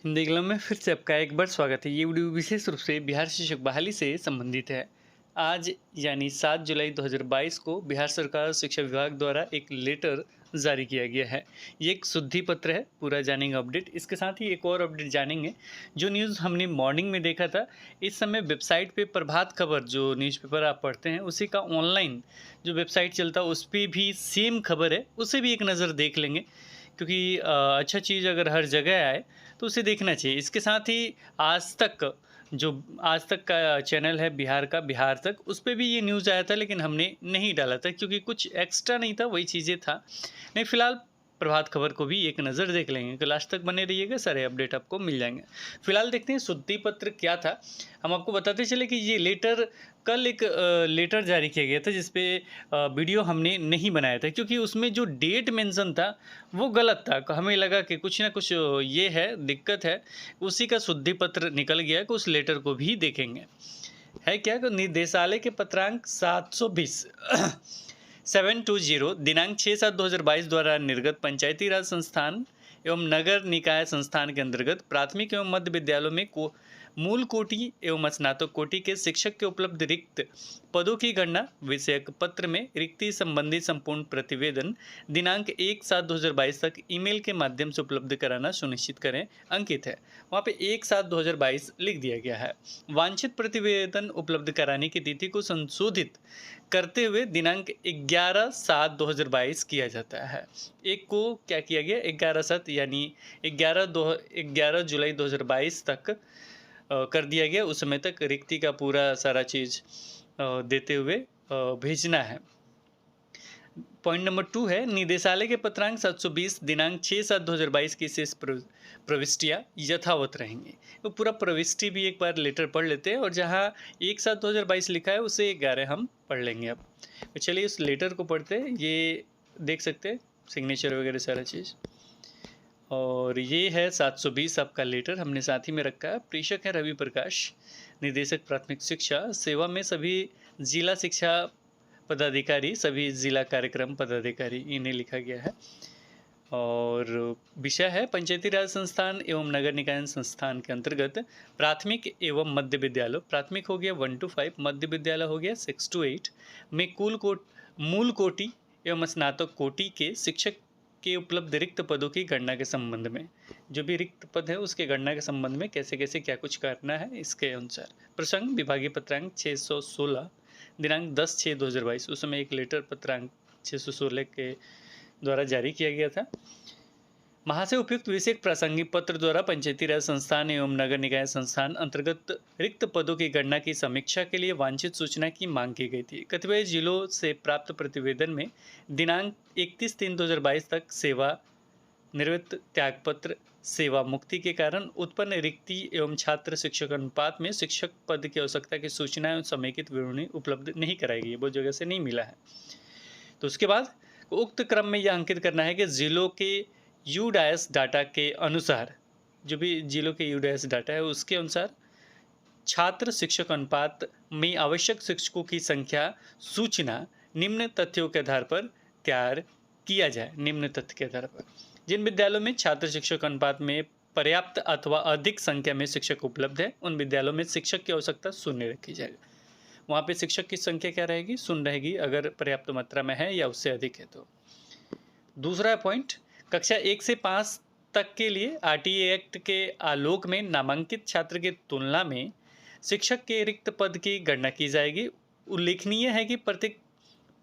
Hindi club में फिर से आपका एक बार स्वागत है। ये वीडियो विशेष रूप से बिहार शिक्षक बहाली से संबंधित है। आज यानी 7 जुलाई 2022 को बिहार सरकार शिक्षा विभाग द्वारा एक लेटर जारी किया गया है। ये एक शुद्धि पत्र है। पूरा जानेंगे अपडेट। इसके साथ ही एक और अपडेट जानेंगे। जो न्यूज़ हमने मॉर्निंग में देखा था, इस समय वेबसाइट पे प्रभात खबर जो न्यूज़पेपर आप पढ़ते हैं उसी का ऑनलाइन जो वेबसाइट चलता है उस पर भी सेम खबर है, उसे भी एक नज़र देख लेंगे। क्योंकि अच्छा चीज़ अगर हर जगह आए तो उसे देखना चाहिए। इसके साथ ही आज तक जो आज तक का चैनल है बिहार का, बिहार तक, उस पे भी ये न्यूज़ आया था, लेकिन हमने नहीं डाला था क्योंकि कुछ एक्स्ट्रा नहीं था, वही चीज़ें था। नहीं, फिलहाल प्रभात खबर को भी एक नज़र देख लेंगे। तो लास्ट तक बने रहिएगा, सारे अपडेट आपको मिल जाएंगे। फिलहाल देखते हैं शुद्धि पत्र क्या था। हम आपको बताते चले कि ये लेटर कल एक लेटर जारी किया गया था जिसपे वीडियो हमने नहीं बनाया था क्योंकि उसमें जो डेट मेंशन था वो गलत था। हमें लगा कि कुछ ना कुछ ये है, दिक्कत है। उसी का शुद्धि पत्र निकल गया कि उस लेटर को भी देखेंगे। है क्या कि निदेशालय के पत्रांक 720 720 दिनांक 6/7/2022 द्वारा निर्गत पंचायती राज संस्थान एवं नगर निकाय संस्थान के अंतर्गत प्राथमिक एवं मध्य विद्यालयों में मूल कोटि एवं स्नातक कोटि के शिक्षक के उपलब्ध रिक्त पदों की गणना विषयक पत्र में रिक्ति संबंधी संपूर्ण प्रतिवेदन दिनांक 1/7/2022 तक ईमेल के माध्यम से उपलब्ध कराना सुनिश्चित करें अंकित है। वहाँ पे 1/7/2022 लिख दिया गया है। वांछित प्रतिवेदन उपलब्ध कराने की तिथि को संशोधित करते हुए दिनांक 11/7/2022 किया जाता है। एक को क्या किया गया, 11/7 यानी 11 जुलाई 2022 तक कर दिया गया। उस समय तक रिक्ति का पूरा सारा चीज़ देते हुए भेजना है। पॉइंट नंबर 2 है, निदेशालय के पत्रांक 720 दिनांक 6/7/2022 की शेष प्रविष्टियाँ यथावत रहेंगी। तो पूरा प्रविष्टि भी एक बार लेटर पढ़ लेते हैं और जहाँ 1/7/2022 लिखा है उसे 11 हम पढ़ लेंगे अब। तो चलिए उस लेटर को पढ़ते हैं। ये देख सकते हैं सिग्नेचर वगैरह सारा चीज़। और ये है 720 आपका लेटर हमने साथ ही में रखा है। प्रेषक है रवि प्रकाश, निदेशक प्राथमिक शिक्षा सेवा में सभी जिला शिक्षा पदाधिकारी, सभी जिला कार्यक्रम पदाधिकारी, इन्हें लिखा गया है। और विषय है पंचायती राज संस्थान एवं नगर निकाय संस्थान के अंतर्गत प्राथमिक एवं मध्य विद्यालय, प्राथमिक हो गया 1 to 5, मध्य विद्यालय हो गया 6 to 8 में मूल कोटि एवं स्नातक कोटि के शिक्षक के उपलब्ध रिक्त पदों की गणना के संबंध में, जो भी रिक्त पद है उसके गणना के संबंध में कैसे कैसे क्या कुछ करना है इसके अनुसार। प्रसंग विभागीय पत्रांक 616 दिनांक 10/6/2022, उस समय एक लेटर पत्रांक 616 के द्वारा जारी किया गया था। महाशय, उपयुक्त विषय प्रासंगिक पत्र द्वारा पंचायती राज संस्थान एवं नगर निकाय संस्थान अंतर्गत रिक्त पदों की गणना की समीक्षा के लिए वांछित सूचना की मांग की गई थी। कतिपय जिलों से प्राप्त प्रतिवेदन में दिनांक 31/3/2022 तक सेवा निवृत्त त्यागपत्र सेवा मुक्ति के कारण उत्पन्न रिक्ति एवं छात्र शिक्षक अनुपात में शिक्षक पद की आवश्यकता की सूचना एवं समेकित विवरणी उपलब्ध नहीं कराई गई, वो जगह से नहीं मिला है। तो उसके बाद उक्त क्रम में यह अंकित करना है कि जिलों के यूडाइस डाटा के अनुसार, जो भी जिलों के यूडाइस डाटा है उसके अनुसार छात्र शिक्षक अनुपात में आवश्यक शिक्षकों की संख्या सूचना निम्न तथ्यों के आधार पर तैयार किया जाए। निम्न तथ्य के आधार पर जिन विद्यालयों में छात्र शिक्षक अनुपात में पर्याप्त अथवा अधिक संख्या में शिक्षक उपलब्ध है उन विद्यालयों में शिक्षक की आवश्यकता शून्य रखी जाएगी। वहाँ पे शिक्षक की संख्या क्या रहेगी, शून्य रहेगी, अगर पर्याप्त मात्रा में है या उससे अधिक है तो। दूसरा पॉइंट, कक्षा 1 से 5 तक के लिए आरटीए एक्ट के आलोक में नामांकित छात्र की तुलना में शिक्षक के रिक्त पद की गणना की जाएगी। उल्लेखनीय है कि प्रत्येक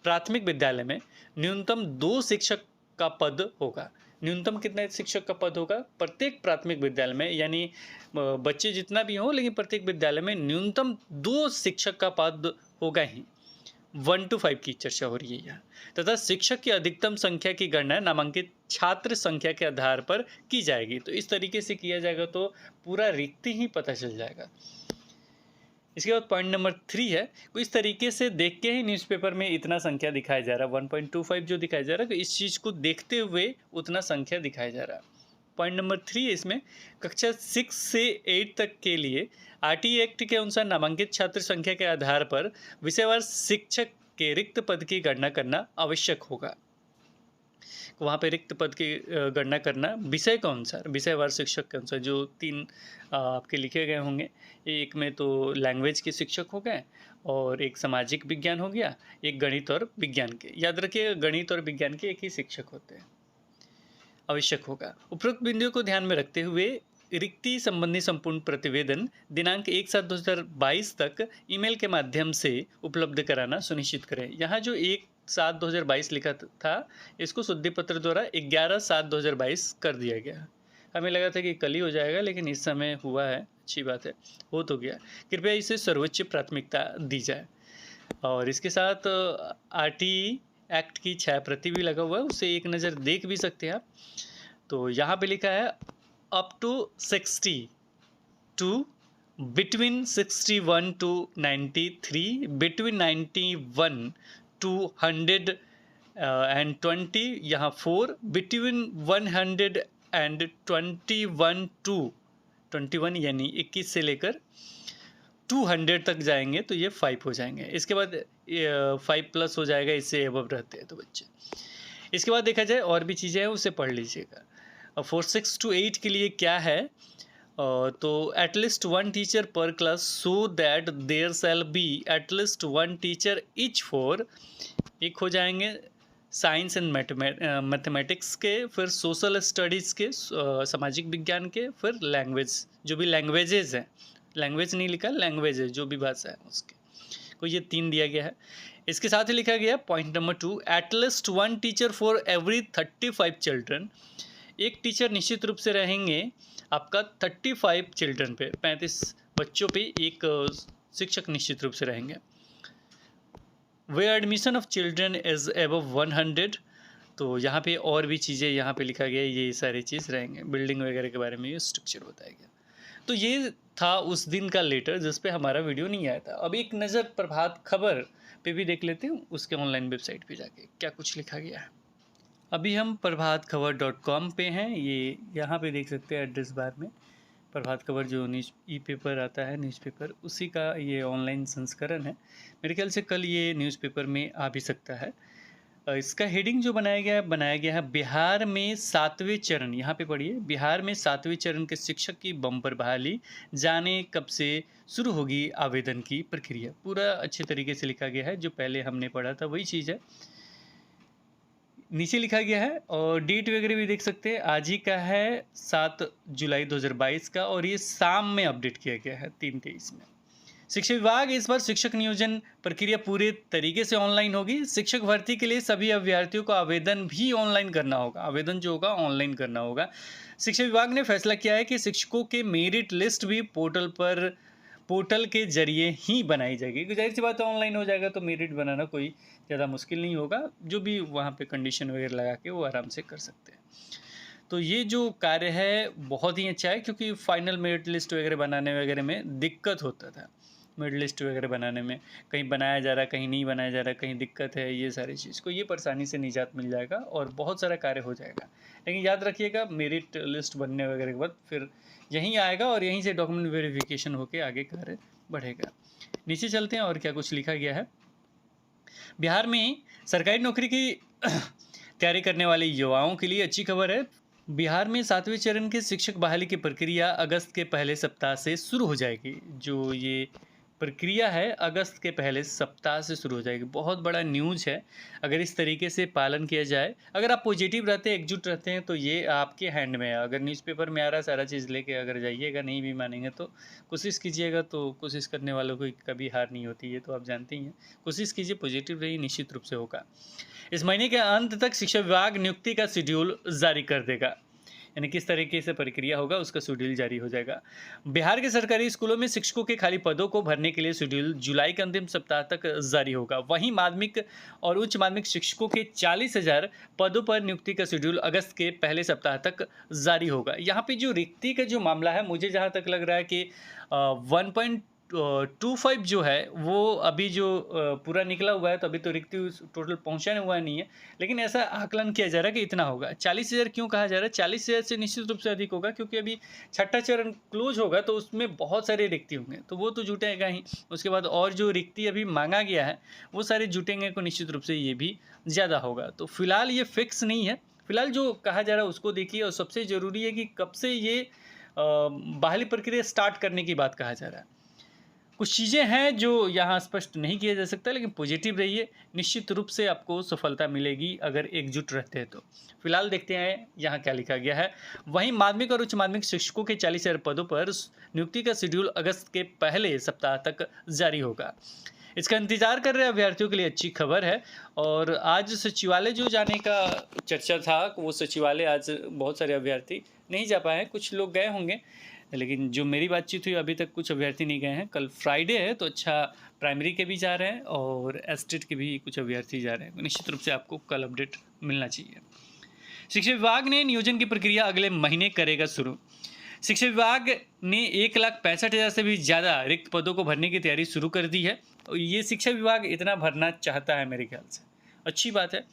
प्राथमिक विद्यालय में न्यूनतम 2 शिक्षक का पद होगा। न्यूनतम कितने शिक्षक का पद होगा प्रत्येक प्राथमिक विद्यालय में, यानी बच्चे जितना भी हो लेकिन प्रत्येक विद्यालय में न्यूनतम 2 शिक्षक का पद होगा ही। 1 to 5 की चर्चा हो रही है यहाँ। तथा शिक्षक की अधिकतम संख्या की गणना नामांकित छात्र संख्या के आधार पर की जाएगी। तो इस तरीके से किया जाएगा तो पूरा रिक्ति ही पता चल जाएगा। इसके बाद पॉइंट नंबर 3 है, इस तरीके से देख के ही न्यूज़पेपर में इतना संख्या दिखाया जा रहा है, 1.25 जो दिखाया जा रहा है, तो इस चीज़ को देखते हुए उतना संख्या दिखाया जा रहा है। पॉइंट नंबर 3 है इसमें, कक्षा 6 से 8 तक के लिए आरटीए एक्ट के अनुसार नामांकित छात्र संख्या के आधार पर विषयवार शिक्षक के रिक्त पद की गणना करना आवश्यक होगा। वहाँ पे रिक्त पद की गणना करना विषय के अनुसार, विषयवार शिक्षक के अनुसार जो 3 आपके लिखे गए होंगे। एक में तो लैंग्वेज के शिक्षक हो गए और एक सामाजिक विज्ञान हो गया, एक गणित और विज्ञान के। याद रखिए गणित और विज्ञान के एक ही शिक्षक होते हैं, आवश्यक होगा। उपरोक्त बिंदुओं को ध्यान में रखते हुए रिक्ति संबंधी संपूर्ण प्रतिवेदन दिनांक 1/7/2022 तक ईमेल के माध्यम से उपलब्ध कराना सुनिश्चित करें। यहाँ जो 1/7/2022 लिखा था, इसको शुद्धि पत्र द्वारा 11/7/2022 कर दिया गया। हमें लगा था कि कल ही हो जाएगा, लेकिन इस समय हुआ है, अच्छी बात है, हो तो गया। कृपया इसे सर्वोच्च प्राथमिकता दी जाए। और इसके साथ आरटी एक्ट की छायाप्रति भी लगा हुआ है, उसे एक नज़र देख भी सकते हैं आप। तो यहाँ पे लिखा है up to 60 to between 61 to 93, between 91 to 120, यहाँ 4, बिटवीन 121 to 21 यानी 21 से लेकर 200 तक जाएंगे तो ये 5 हो जाएंगे। इसके बाद 5+ हो जाएगा, इससे एबव रहते हैं तो बच्चे। इसके बाद देखा जाए और भी चीज़ें हैं, उसे पढ़ लीजिएगा। 4 6 to 8 के लिए क्या है, तो at least 1 teacher per class so that there shall be at least 1 teacher each for, एक हो जाएंगे साइंस एंड मैथमेटिक्स के, फिर सोशल स्टडीज़ के, सामाजिक विज्ञान के, फिर लैंग्वेज, जो भी लैंग्वेजेस हैं, लैंग्वेज नहीं लिखा, लैंग्वेज है जो भी भाषा है उसके को, ये 3 दिया गया है। इसके साथ ही लिखा गया point number 2, at least 1 teacher for every 35 children, एक टीचर निश्चित रूप से रहेंगे आपका 35 चिल्ड्रन पे, 35 बच्चों पे एक शिक्षक निश्चित रूप से रहेंगे। वे admission of children is above 100, तो यहाँ पे और भी चीज़ें यहाँ पे लिखा गया, ये सारी चीज़ रहेंगे। बिल्डिंग वगैरह के बारे में ये स्ट्रक्चर बताया गया। तो ये था उस दिन का लेटर जिस पे हमारा वीडियो नहीं आया था। अब एक नज़र प्रभात खबर पे भी देख लेते हैं, उसके ऑनलाइन वेबसाइट पे जाके क्या कुछ लिखा गया है। अभी हम प्रभातखबर.com पे हैं, ये यहाँ पे देख सकते हैं एड्रेस बार में। प्रभात खबर जो न्यूज़ ई-पेपर आता है, न्यूज़पेपर, उसी का ये ऑनलाइन संस्करण है। मेरे ख्याल से कल ये न्यूज़पेपर में आ भी सकता है। इसका हेडिंग जो बनाया गया है बिहार में 7वें चरण, यहाँ पे पढ़िए, बिहार में 7वें चरण के शिक्षक की बम्पर बहाली, जाने कब से शुरू होगी आवेदन की प्रक्रिया। पूरा अच्छे तरीके से लिखा गया है, जो पहले हमने पढ़ा था वही चीज़ है। नीचे लिखा गया है और डेट वगैरह भी देख सकते हैं, आज ही का है 7 जुलाई 2022 का, और ये शाम में अपडेट किया गया है 3:23 में। शिक्षा विभाग इस बार शिक्षक नियोजन प्रक्रिया पूरे तरीके से ऑनलाइन होगी। शिक्षक भर्ती के लिए सभी अभ्यर्थियों को आवेदन भी ऑनलाइन करना होगा, आवेदन जो होगा ऑनलाइन करना होगा। शिक्षा विभाग ने फैसला किया है कि शिक्षकों के मेरिट लिस्ट भी पोर्टल के जरिए ही बनाई जाएगी। जाहिर सी बात है ऑनलाइन हो जाएगा तो मेरिट बनाना कोई ज़्यादा मुश्किल नहीं होगा, जो भी वहाँ पे कंडीशन वगैरह लगा के वो आराम से कर सकते हैं। तो ये जो कार्य है बहुत ही अच्छा है, क्योंकि फाइनल मेरिट लिस्ट वगैरह बनाने वगैरह में दिक्कत होता था। मेरिट लिस्ट वगैरह बनाने में कहीं बनाया जा रहा, कहीं नहीं बनाया जा रहा, कहीं दिक्कत है, ये सारी चीज़ को ये परेशानी से निजात मिल जाएगा और बहुत सारा कार्य हो जाएगा। लेकिन याद रखिएगा मेरिट लिस्ट बनने वगैरह के बाद फिर यहीं आएगा और यहीं से डॉक्यूमेंट वेरिफिकेशन होकर आगे कार्य बढ़ेगा। नीचे चलते हैं और क्या कुछ लिखा गया है। बिहार में सरकारी नौकरी की तैयारी करने वाले युवाओं के लिए अच्छी खबर है। बिहार में 7वें चरण के शिक्षक बहाली की प्रक्रिया अगस्त के पहले सप्ताह से शुरू हो जाएगी। जो ये प्रक्रिया है अगस्त के पहले सप्ताह से शुरू हो जाएगी। बहुत बड़ा न्यूज़ है अगर इस तरीके से पालन किया जाए। अगर आप पॉजिटिव रहते हैं, एकजुट रहते हैं, तो ये आपके हैंड में है। अगर न्यूज़पेपर में आ रहा सारा चीज़ लेके अगर जाइएगा, नहीं भी मानेंगे तो कोशिश कीजिएगा। तो कोशिश करने वालों को कभी हार नहीं होती है, तो आप जानते ही हैं। कोशिश कीजिए, पॉजिटिव रहिए, निश्चित रूप से होगा। इस महीने के अंत तक शिक्षा विभाग नियुक्ति का शेड्यूल जारी कर देगा, यानी किस तरीके से प्रक्रिया होगा उसका शेड्यूल जारी हो जाएगा। बिहार के सरकारी स्कूलों में शिक्षकों के खाली पदों को भरने के लिए शेड्यूल जुलाई के अंतिम सप्ताह तक जारी होगा। वहीं माध्यमिक और उच्च माध्यमिक शिक्षकों के 40,000 पदों पर नियुक्ति का शेड्यूल अगस्त के पहले सप्ताह तक जारी होगा। यहाँ पे जो रिक्ति का जो मामला है, मुझे जहाँ तक लग रहा है कि 1.25 जो है वो अभी जो पूरा निकला हुआ है, तो अभी तो रिक्ति टोटल पहुंचा हुआ नहीं है, लेकिन ऐसा आकलन किया जा रहा है कि इतना होगा। 40,000 क्यों कहा जा रहा है? 40,000 से निश्चित रूप से अधिक होगा, क्योंकि अभी छठा चरण क्लोज होगा तो उसमें बहुत सारे रिक्ति होंगे, तो वो तो जुटेगा ही। उसके बाद और जो रिक्ति अभी मांगा गया है वो सारे जुटेंगे, को निश्चित रूप से ये भी ज़्यादा होगा। तो फिलहाल ये फिक्स नहीं है, फिलहाल जो कहा जा रहा है उसको देखिए, और सबसे ज़रूरी है कि कब से ये बहाली प्रक्रिया स्टार्ट करने की बात कहा जा रहा है। कुछ चीज़ें हैं जो यहाँ स्पष्ट नहीं किया जा सकता, लेकिन पॉजिटिव रहिए, निश्चित रूप से आपको सफलता मिलेगी अगर एकजुट रहते हैं तो। फिलहाल देखते हैं यहाँ क्या लिखा गया है। वहीं माध्यमिक और उच्च माध्यमिक शिक्षकों के 40,000 पदों पर नियुक्ति का शेड्यूल अगस्त के पहले सप्ताह तक जारी होगा। इसका इंतजार कर रहे अभ्यर्थियों के लिए अच्छी खबर है। और आज सचिवालय जो जाने का चर्चा था, वो सचिवालय आज बहुत सारे अभ्यर्थी नहीं जा पाए हैं, कुछ लोग गए होंगे, लेकिन जो मेरी बातचीत हुई अभी तक कुछ अभ्यर्थी नहीं गए हैं। कल फ्राइडे है तो अच्छा, प्राइमरी के भी जा रहे हैं और एस्टेट के भी कुछ अभ्यर्थी जा रहे हैं। निश्चित रूप से आपको कल अपडेट मिलना चाहिए। शिक्षा विभाग ने नियोजन की प्रक्रिया अगले महीने करेगा शुरू। शिक्षा विभाग ने 1,65,000 से भी ज़्यादा रिक्त पदों को भरने की तैयारी शुरू कर दी है। और ये शिक्षा विभाग इतना भरना चाहता है मेरे ख्याल से, अच्छी बात है,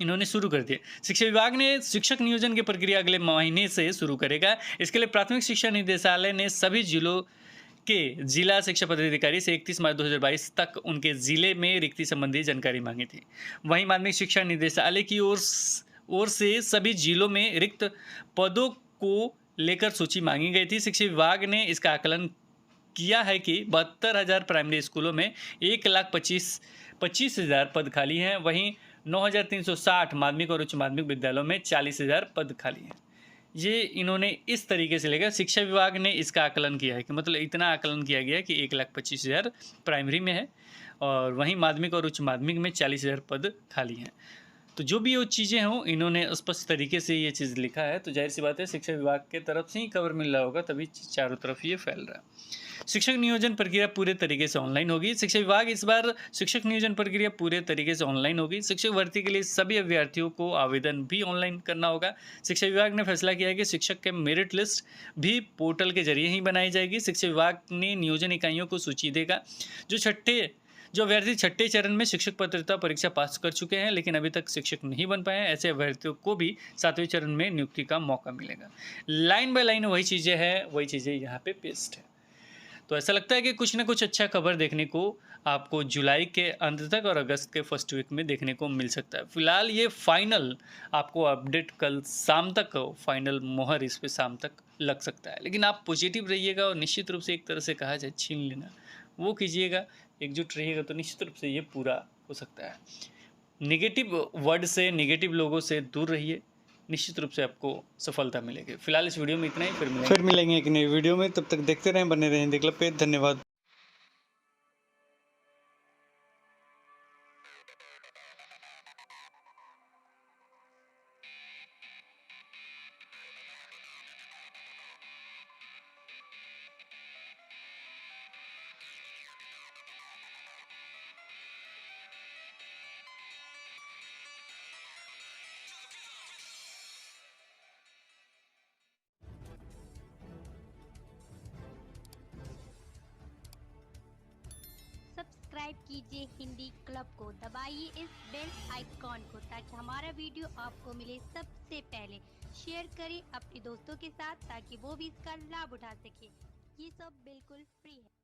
इन्होंने शुरू कर दिया। शिक्षा विभाग ने शिक्षक नियोजन की प्रक्रिया अगले महीने से शुरू करेगा। इसके लिए प्राथमिक शिक्षा निदेशालय ने सभी जिलों के जिला शिक्षा पदाधिकारी से 31 मार्च 2022 तक उनके जिले में रिक्ति संबंधी जानकारी मांगी थी। वहीं माध्यमिक शिक्षा निदेशालय की ओर से सभी जिलों में रिक्त पदों को लेकर सूची मांगी गई थी। शिक्षा विभाग ने इसका आकलन किया है कि 72,000 प्राइमरी स्कूलों में 1,25,000 पद खाली हैं। वहीं 9,360 माध्यमिक और उच्च माध्यमिक विद्यालयों में 40,000 पद खाली हैं। ये इन्होंने इस तरीके से लेकर शिक्षा विभाग ने इसका आकलन किया है कि मतलब इतना आकलन किया गया है कि 1,25,000 प्राइमरी में है और वहीं माध्यमिक और उच्च माध्यमिक में 40,000 पद खाली हैं। तो जो भी वो चीज़ें हों, इन्होंने स्पष्ट तरीके से ये चीज़ लिखा है, तो जाहिर सी बात है शिक्षा विभाग के तरफ से ही खबर मिल रहा होगा, तभी चारों तरफ ये फैल रहा है। शिक्षक नियोजन प्रक्रिया पूरे तरीके से ऑनलाइन होगी। शिक्षा विभाग इस बार शिक्षक नियोजन प्रक्रिया पूरे तरीके से ऑनलाइन होगी। शिक्षक भर्ती के लिए सभी अभ्यर्थियों को आवेदन भी ऑनलाइन करना होगा। शिक्षा विभाग ने फैसला किया है कि शिक्षक के मेरिट लिस्ट भी पोर्टल के जरिए ही बनाई जाएगी। शिक्षा विभाग ने नियोजन इकाइयों को सूची देगा। जो अभ्यर्थी छठे चरण में शिक्षक पात्रता परीक्षा पास कर चुके हैं लेकिन अभी तक शिक्षक नहीं बन पाए हैं, ऐसे अभ्यर्थियों को भी 7वें चरण में नियुक्ति का मौका मिलेगा। लाइन बाय लाइन वही चीज़ें हैं, वही चीज़ें यहाँ पे पेस्ट है। तो ऐसा लगता है कि कुछ ना कुछ अच्छा खबर देखने को आपको जुलाई के अंत तक और अगस्त के फर्स्ट वीक में देखने को मिल सकता है। फिलहाल ये फाइनल आपको अपडेट कल शाम तक, फाइनल मोहर इस पे शाम तक लग सकता है, लेकिन आप पॉजिटिव रहिएगा और निश्चित रूप से एक तरह से कहा जाए छीन लेना वो कीजिएगा, एकजुट रहिएगा तो निश्चित रूप से ये पूरा हो सकता है। नेगेटिव वर्ड से, नेगेटिव लोगों से दूर रहिए, निश्चित रूप से आपको सफलता मिलेगी। फिलहाल इस वीडियो में इतना ही, फिर मिलेंगे एक नई वीडियो में। तब तक देखते रहें, बने रहें हिंदी क्लब पे। धन्यवाद। सब्सक्राइब कीजिए हिंदी क्लब को, दबाइए इस बेल आइकॉन को ताकि हमारा वीडियो आपको मिले सबसे पहले। शेयर करें अपने दोस्तों के साथ ताकि वो भी इसका लाभ उठा सके। ये सब बिल्कुल फ्री है।